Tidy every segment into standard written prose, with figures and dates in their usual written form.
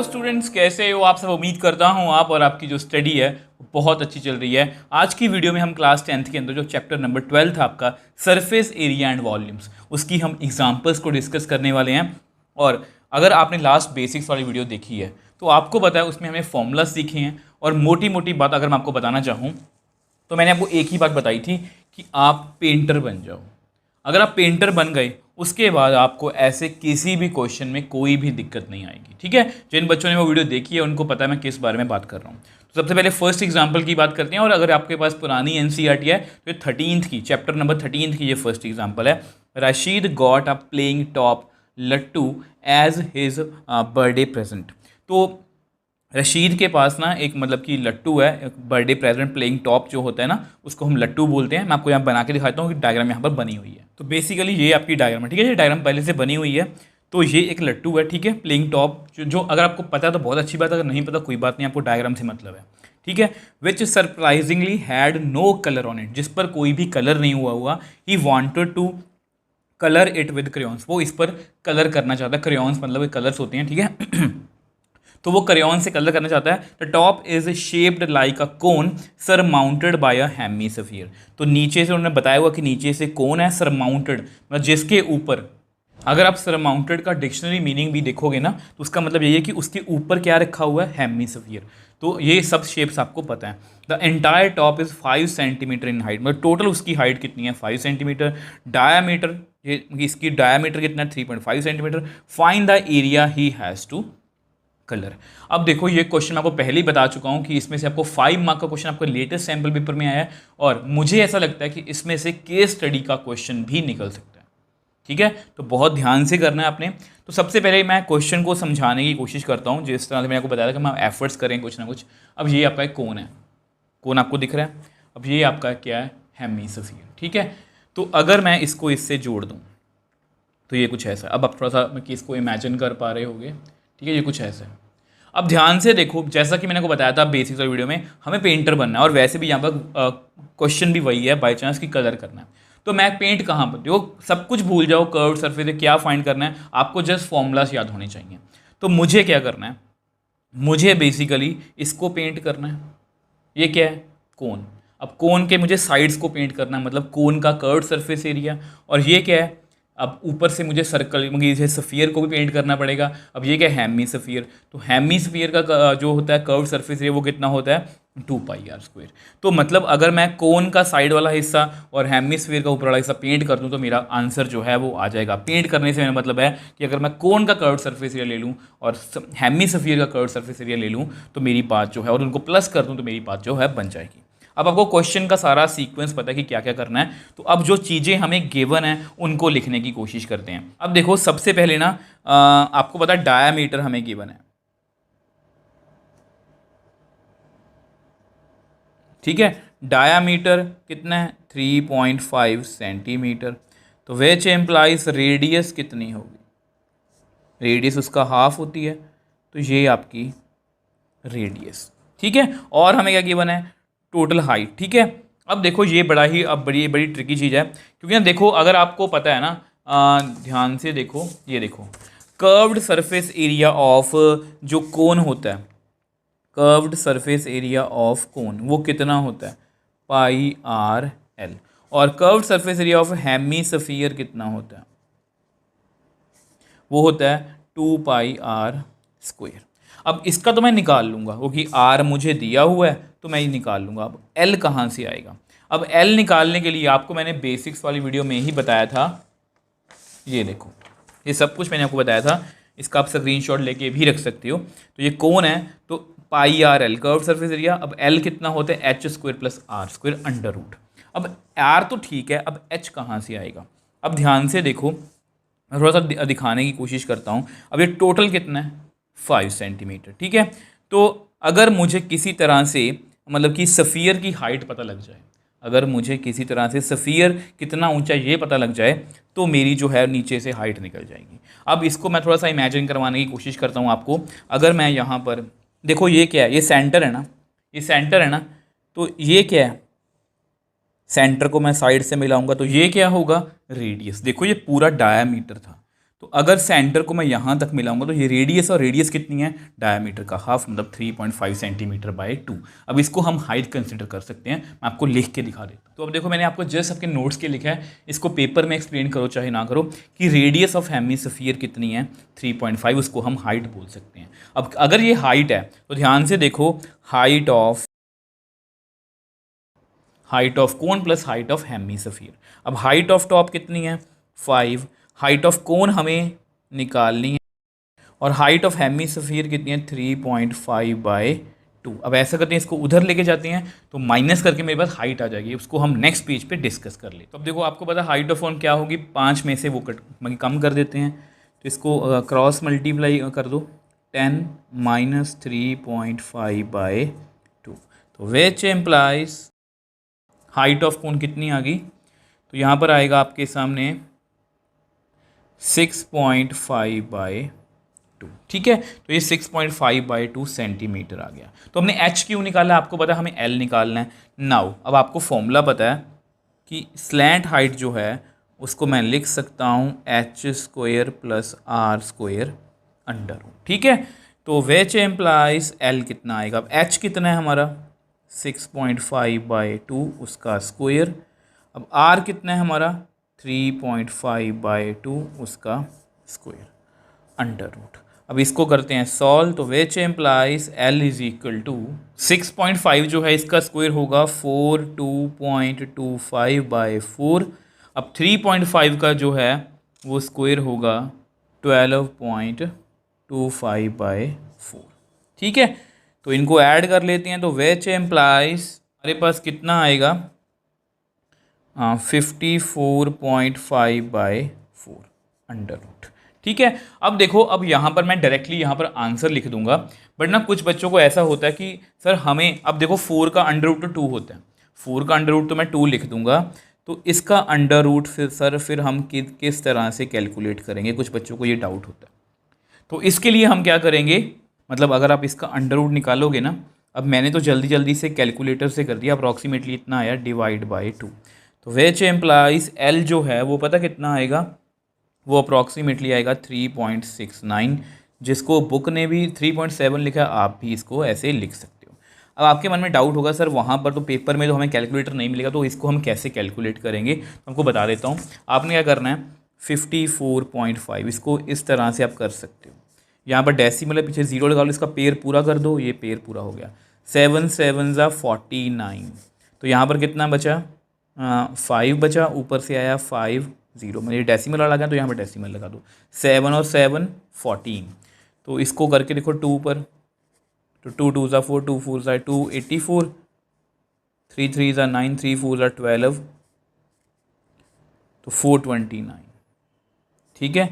Hello students, कैसे हो आप सब। उम्मीद करता हूँ आप और आपकी जो स्टडी है वो बहुत अच्छी चल रही है। आज की वीडियो में हम क्लास 10th के अंदर जो चैप्टर नंबर 12 था आपका सरफेस एरिया एंड वॉल्यूम्स, उसकी हम एग्जांपल्स को डिस्कस करने वाले हैं। और अगर आपने लास्ट बेसिक्स वाली वीडियो देखी है तो आपको पता है उसमें हमें फॉर्मूला सीखे हैं। और मोटी मोटी बात अगर मैं आपको बताना चाहूँ तो मैंने आपको एक ही बात बताई थी कि आप पेंटर बन जाओ। अगर आप पेंटर बन गए उसके बाद आपको ऐसे किसी भी क्वेश्चन में कोई भी दिक्कत नहीं आएगी। ठीक है, जिन बच्चों ने वो वीडियो देखी है उनको पता है मैं किस बारे में बात कर रहा हूँ। तो सबसे पहले फर्स्ट एग्जांपल की बात करते हैं। और अगर आपके पास पुरानी एनसीईआरटी है तो ये 13th की चैप्टर नंबर 13 की ये फर्स्ट एग्जांपल है। Rashid got a playing top लट्टू एज हिज बर्थडे प्रेजेंट। तो रशीद के पास ना एक मतलब कि लट्टू है, बर्थडे प्रेजेंट प्लेइंग टॉप जो होता है ना उसको हम लट्टू बोलते हैं। मैं आपको यहाँ बना के दिखाता हूँ कि डायग्राम यहाँ पर बनी हुई है। तो बेसिकली ये आपकी डायग्राम है, ठीक है। ये डायग्राम पहले से बनी हुई है। तो ये एक लट्टू है, ठीक है, प्लेइंग टॉप जो अगर आपको पता है तो बहुत अच्छी बात है, अगर नहीं पता कोई बात नहीं, आपको डायग्राम से मतलब है, ठीक है। Which surprisingly had no colour on it, जिस पर कोई भी कलर नहीं हुआ। He wanted to colour it with crayons, वो इस पर कलर करना चाहता है। क्रेयॉन्स मतलब कलर्स होते हैं, ठीक है। तो वो क्रेयॉन से कलर करना चाहता है। The top is shaped like a cone surmounted bye a hemisphere. तो नीचे से उन्होंने बताया हुआ कि नीचे से कोन है, सरमाउंटेड मतलब जिसके ऊपर, अगर आप सरमाउंटेड का डिक्शनरी मीनिंग भी देखोगे ना तो उसका मतलब यही है कि उसके ऊपर क्या रखा हुआ है, हेमिस्फीयर। तो ये सब शेप्स आपको पता है। The entire top is 5 centimetre in height, मतलब टोटल उसकी हाइट कितनी है, 5 सेंटीमीटर। डायामीटर, ये इसकी डायामीटर कितना है, 3.5 centimetre. Find the area he has to colour. अब देखो ये क्वेश्चन मैं आपको पहले ही बता चुका हूं कि इसमें से आपको 5 मार्क का क्वेश्चन आपको लेटेस्ट सैंपल पेपर में आया है। और मुझे ऐसा लगता है कि इसमें से केस स्टडी का क्वेश्चन भी निकल सकता है, ठीक है। तो बहुत ध्यान से करना है आपने। तो सबसे पहले मैं क्वेश्चन को समझाने की कोशिश करता हूँ, जिस तरह से मैंने आपको बताया था कि हम एफर्ट्स करें कुछ ना कुछ। अब ये आपका एक कोन है, कोन आपको दिख रहा है। अब ये आपका क्या है, हेमिस्फीयर, ठीक है। तो अगर मैं इसको इससे जोड़ दूँ तो ये कुछ ऐसा। अब आप थोड़ा सा केस को इमेजिन कर पा रहे होगे, ठीक है। ये कुछ ऐसा है। अब ध्यान से देखो, जैसा कि मैंने आपको बताया था बेसिक्स वाली वीडियो में, हमें पेंटर बनना है। और वैसे भी यहाँ पर क्वेश्चन भी वही है, बाई चांस की कलर करना है। तो मैं पेंट कहाँ पर, देखो सब कुछ भूल जाओ, कर्व सरफेस है क्या फाइंड करना है आपको, जस्ट फॉर्मूलास याद होने चाहिए। तो मुझे क्या करना है, मुझे बेसिकली इसको पेंट करना है। ये क्या है, कोन। अब कोन के मुझे साइड्स को पेंट करना है, मतलब कोन का कर्व सरफेस एरिया। और ये क्या है, अब ऊपर से मुझे सर्कल मतलब इसे सफ़ियर को भी पेंट करना पड़ेगा। अब ये क्या है, हेमिस्फीयर। तो हेमिस्फीयर का जो होता है कर्व सरफेस एरिया वो कितना होता है, 2πr²। तो मतलब अगर मैं कोन का साइड वाला हिस्सा और हेमिस्फीयर का ऊपर वाला हिस्सा पेंट कर दूं तो मेरा आंसर जो है वो आ जाएगा। पेंट करने से मेरा मतलब है कि अगर मैं कोन का कर्व सरफेस एरिया ले लूँ और हेमिस्फीयर का कर्व सरफेस एरिया ले लूँ तो मेरी बात जो है, और उनको प्लस कर दूँ तो मेरी बात जो है बन जाएगी। अब आपको क्वेश्चन का सारा सीक्वेंस पता है कि क्या क्या करना है। तो अब जो चीज़ें हमें गिवन है उनको लिखने की कोशिश करते हैं। अब देखो सबसे पहले ना आपको पता है डायामीटर हमें गिवन है, ठीक है। डायामीटर कितना है, 3.5 सेंटीमीटर। तो विच एम्प्लाइज रेडियस कितनी होगी, रेडियस उसका हाफ होती है। तो ये आपकी रेडियस, ठीक है। और हमें क्या गिवन है, टोटल हाइट, ठीक है। अब देखो ये बड़ा ही अब बड़ी बड़ी ट्रिकी चीज़ है, क्योंकि ना देखो अगर आपको पता है ना, ध्यान से देखो, ये देखो कर्व्ड सरफेस एरिया ऑफ जो कोन होता है, curved surface area of cone वो कितना होता है, πr/l। और curved surface area of hemisphere कितना होता है, वो होता है 2πr²। अब इसका तो मैं निकाल लूँगा क्योंकि r मुझे दिया हुआ है तो मैं ये निकाल लूँगा। अब l कहाँ से आएगा, अब l निकालने के लिए आपको मैंने बेसिक्स वाली वीडियो में ही बताया था। ये देखो ये सब कुछ मैंने आपको बताया था, इसका आप स्क्रीनशॉट लेके भी रख सकते हो। तो ये कौन है, तो πr/l कर्व सरफेस एरिया। अब l कितना होता है, h² + r²√। अब r तो ठीक है, अब h कहाँ से आएगा। अब ध्यान से देखो, मैं थोड़ा सा दिखाने की कोशिश करता हूँ। अब ये टोटल कितना है, 5 सेंटीमीटर, ठीक है। तो अगर मुझे किसी तरह से मतलब कि सफ़ियर की हाइट पता लग जाए, अगर मुझे किसी तरह से सफ़ियर कितना ऊंचा ये पता लग जाए तो मेरी जो है नीचे से हाइट निकल जाएगी। अब इसको मैं थोड़ा सा इमेजिन करवाने की कोशिश करता हूँ आपको। अगर मैं यहाँ पर देखो, ये क्या है, ये सेंटर है ना, ये सेंटर है ना, तो ये क्या है, सेंटर को मैं साइड से मिलाऊंगा तो ये क्या होगा, रेडियस। देखो ये पूरा डायामीटर था, तो अगर सेंटर को मैं यहाँ तक मिलाऊंगा तो ये रेडियस, और रेडियस कितनी है, डायमीटर का हाफ, मतलब 3.5 सेंटीमीटर बाय 2। अब इसको हम हाइट कंसिडर कर सकते हैं, मैं आपको लिख के दिखा देता हूँ। तो अब देखो मैंने आपको जस्ट आपके नोट्स के लिखा है, इसको पेपर में एक्सप्लेन करो चाहे ना करो, कि रेडियस ऑफ हेमिस्फीयर कितनी है, 3.5, उसको हम हाइट बोल सकते हैं। अब अगर ये हाइट है तो ध्यान से देखो, height of cone plus height of hemisphere. अब हाइट ऑफ टॉप कितनी है, 5, हाइट ऑफ कोन हमें निकालनी है, और हाइट ऑफ हेमिस्फीयर कितनी है, 3.5/2। अब ऐसा करते हैं, इसको उधर लेके जाते हैं तो माइनस करके मेरे पास हाइट आ जाएगी, उसको हम नेक्स्ट पेज पे डिस्कस कर ले। तो अब देखो आपको पता हाइट ऑफ कोन क्या होगी, 5 में से वो कम कर देते हैं, तो इसको क्रॉस मल्टीप्लाई कर दो, 10 - 3.5/2, तो which employees height of cone कितनी आ गई, तो यहाँ पर आएगा आपके सामने 6.5/2। ठीक है, तो ये 6.5/2 सेंटीमीटर आ गया। तो हमने एच क्यू निकाला, आपको पता है हमें एल निकालना है। नाउ अब आपको फॉर्मूला पता है कि स्लैंट हाइट जो है उसको मैं लिख सकता हूँ h² + r² अंडर। ठीक है, तो विच एम्प्लाइज एल कितना आएगा, अब एच कितना है हमारा 6.5/2 उसका स्क्वायर, अब आर कितना है हमारा 3.5/2 उसका स्क्वायर अंडर रूट। अब इसको करते हैं सॉल्व, तो which implies L is equal to 6.5 जो है इसका स्क्वायर होगा 42.25/4। अब 3.5 का जो है वो स्क्वायर होगा 12.25/4। ठीक है, तो इनको ऐड कर लेते हैं, तो विच एम्प्लाइज हमारे पास कितना आएगा, 54.5/4 अंडर रूट। ठीक है, अब देखो, अब यहाँ पर मैं डायरेक्टली यहाँ पर आंसर लिख दूंगा, बट ना कुछ बच्चों को ऐसा होता है कि सर हमें, अब देखो 4 का अंडर रूट तो 2 होता है, 4 का अंडर रूट तो मैं 2 लिख दूंगा, तो इसका अंडर रूट फिर हम किस तरह से कैलकुलेट करेंगे, कुछ बच्चों को ये डाउट होता है। तो इसके लिए हम क्या करेंगे, मतलब अगर आप इसका अंडर रूट निकालोगे ना, अब मैंने तो जल्दी जल्दी से कैलकुलेटर से कर दिया, अप्रॉक्सीमेटली इतना आया /2, तो विच एम्प्लाइज एल जो है वो पता कितना आएगा, वो अप्रॉक्सीमेटली आएगा 3.69, जिसको बुक ने भी 3.7 लिखा, आप भी इसको ऐसे लिख सकते हो। अब आपके मन में डाउट होगा सर वहाँ पर तो पेपर में तो हमें कैलकुलेटर नहीं मिलेगा, तो इसको हम कैसे कैलकुलेट करेंगे, तो हमको बता देता हूँ। आपने क्या करना है, 54.5 इसको इस तरह से आप कर सकते हो, यहाँ पर डेसिमल है, पीछे 0 लगा लो, इसका पेयर पूरा कर दो, ये पेयर पूरा हो गया, 7 × 7 = 49, तो यहाँ पर कितना बचा, 5 बचा, ऊपर से आया 5 0, मतलब ये डेसिमल वाला लगा तो यहाँ पर डेसिमल लगा दो, 7 और 7 14, तो इसको करके देखो 2 पर, तो 2 2 = 4, 2 4 = 2 84, 3 3 = 9, 3 4 = 12, तो 429। ठीक है,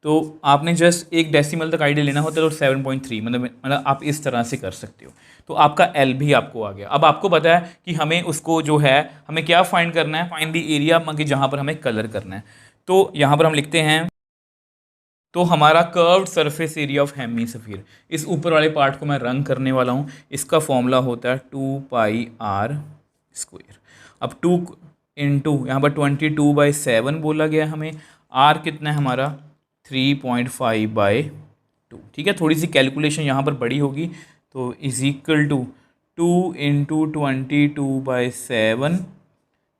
तो आपने जस्ट एक डेसिमल तक आइडिया लेना होता है, तो 7.3, मतलब आप इस तरह से कर सकते हो। तो आपका एल भी आपको आ गया। अब आपको पता है कि हमें उसको जो है हमें क्या फाइंड करना है, फाइंड द एरिया जहाँ पर हमें कलर करना है। तो यहाँ पर हम लिखते हैं, तो हमारा curved surface area of hemisphere, इस ऊपर वाले पार्ट को मैं रंग करने वाला हूँ, इसका फॉर्मूला होता है 2πr²। अब 2 × यहाँ पर 22/7 बोला गया हमें, आर कितना है हमारा 3.5/2। ठीक है, थोड़ी सी कैलकुलेशन यहाँ पर बड़ी होगी, तो इज इक्वल टू 2 × 22/7,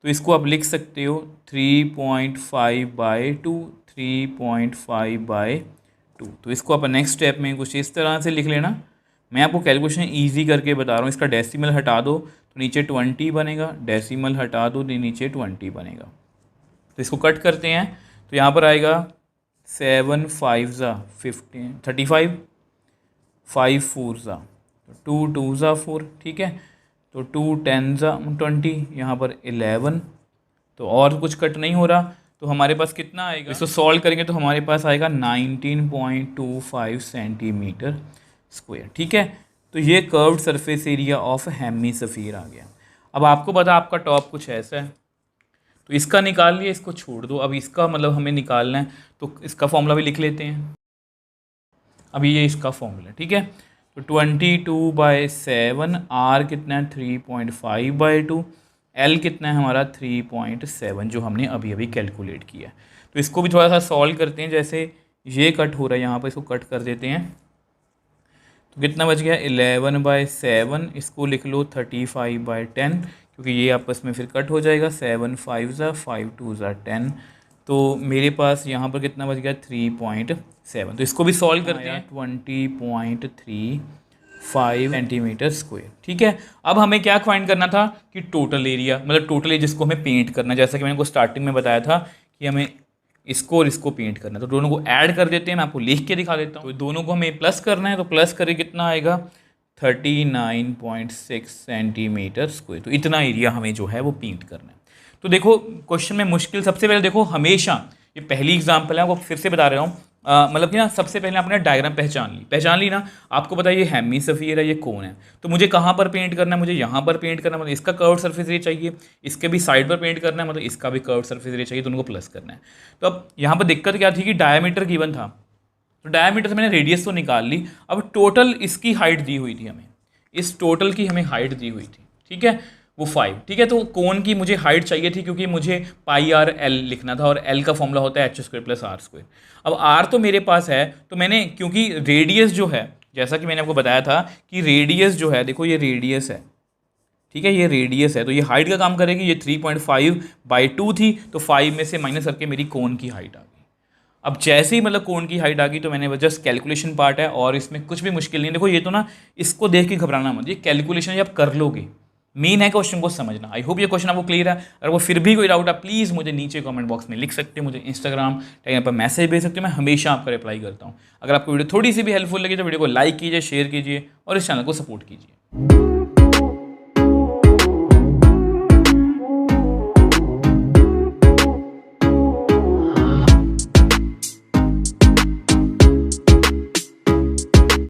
तो इसको आप लिख सकते हो 3.5/2, 3.5/2। तो इसको आप नेक्स्ट स्टेप में कुछ इस तरह से लिख लेना। मैं आपको कैलकुलेशन इजी करके बता रहा हूँ। इसका डेसिमल हटा दो तो नीचे 20 बनेगा, डेसिमल हटा दो तो नीचे 20 बनेगा। तो इसको कट करते हैं, तो यहाँ पर आएगा 7 5 = 15 35, 5 4 = 2 2 = 4। ठीक है, तो 2 10 = 20, यहाँ पर 11, तो और कुछ कट नहीं हो रहा, तो हमारे पास कितना आएगा, इसको सॉल्व करेंगे तो हमारे पास आएगा 19.25 सेंटीमीटर स्क्वायर। ठीक है, तो ये curved surface area of hemisphere आ गया। अब आपको पता आपका टॉप कुछ ऐसा है, तो इसका निकाल लिया, इसको छोड़ दो। अब इसका मतलब हमें निकालना है, तो इसका फॉर्मूला भी लिख लेते हैं। अभी ये इसका फॉर्मूला, ठीक है, तो 22/7, आर कितना है 3.5/2, एल कितना है हमारा 3.7, जो हमने अभी अभी कैलकुलेट किया है। तो इसको भी थोड़ा सा सॉल्व करते हैं। जैसे ये कट हो रहा है यहाँ पर, इसको कट कर देते हैं। तो कितना बच गया 11/7, इसको लिख लो 35/10, क्योंकि ये आपस में फिर कट हो जाएगा। 7 5 ज़ा 5 2 ज़ा 10, तो मेरे पास यहाँ पर कितना बच गया 3.7। तो इसको भी सॉल्व करते हैं। 20.35 सेंटीमीटर स्क्वायर। ठीक है, अब हमें क्या फाइंड करना था कि टोटल एरिया, मतलब टोटल एरिया जिसको हमें पेंट करना, जैसा कि मैंने को स्टार्टिंग में बताया था कि हमें इसको और इसको पेंट करना है। तो दोनों को ऐड कर देते हैं, मैं आपको लिख के दिखा देता हूँ। तो दोनों को हमें प्लस करना है, तो प्लस करके कितना आएगा 39.6 सेंटीमीटर स्क्वायर। तो इतना एरिया हमें जो है वो पेंट करना है। तो देखो क्वेश्चन में मुश्किल, सबसे पहले देखो हमेशा, ये पहली एग्जाम्पल है, वो फिर से बता रहा हूँ, मतलब कि ना सबसे पहले आपने डायग्राम पहचान ली ना। आपको पता है ये हेमिस्फीयर है, ये कोन है, तो मुझे कहाँ पर पेंट करना है, मुझे यहाँ पर पेंट करना है, मतलब इसका कर्व सरफेस एरिया चाहिए, इसके भी साइड पर पेंट करना है, मतलब इसका भी कर्व सरफेस एरिया चाहिए, दोनों को प्लस करना है। तो अब यहाँ पर दिक्कत क्या थी कि डायमीटर गिवन था, तो डायमीटर से मैंने रेडियस तो निकाल ली। अब टोटल इसकी हाइट दी हुई थी हमें, इस टोटल की हमें हाइट दी हुई थी, ठीक है, वो 5। ठीक है, तो कोन की मुझे हाइट चाहिए थी, क्योंकि मुझे πr/l लिखना था, और l का फॉर्मूला होता है h² + r²। अब r तो मेरे पास है, तो मैंने, क्योंकि रेडियस जो है, जैसा कि मैंने आपको बताया था कि रेडियस जो है, देखो ये रेडियस है, ठीक है, ये रेडियस है, तो ये हाइट का काम करेगी। ये 3.5/2 थी, तो 5 में से माइनस करके मेरी कोन की हाइट आ गई। अब जैसे ही मतलब कोन की हाइट आ गई, तो मैंने जस्ट कैलकुलेशन पार्ट है, और इसमें कुछ भी मुश्किल नहीं। देखो ये तो ना, इसको देख के घबराना मत, ये कैलकुलेशन आप कर लोगे, मेन है क्वेश्चन को समझना। आई होप ये क्वेश्चन आपको क्लियर है। अगर वो फिर भी कोई डाउट है, प्लीज़ मुझे नीचे कमेंट बॉक्स में लिख सकते हैं, मुझे इंस्टाग्राम टैग पर मैसेज भेज सकते हो, मैं हमेशा आपका रिप्लाई करता हूँ। अगर आपको वीडियो थोड़ी सी भी हेल्पफुल लगी तो वीडियो को लाइक कीजिए, शेयर कीजिए और इस चैनल को सपोर्ट कीजिए।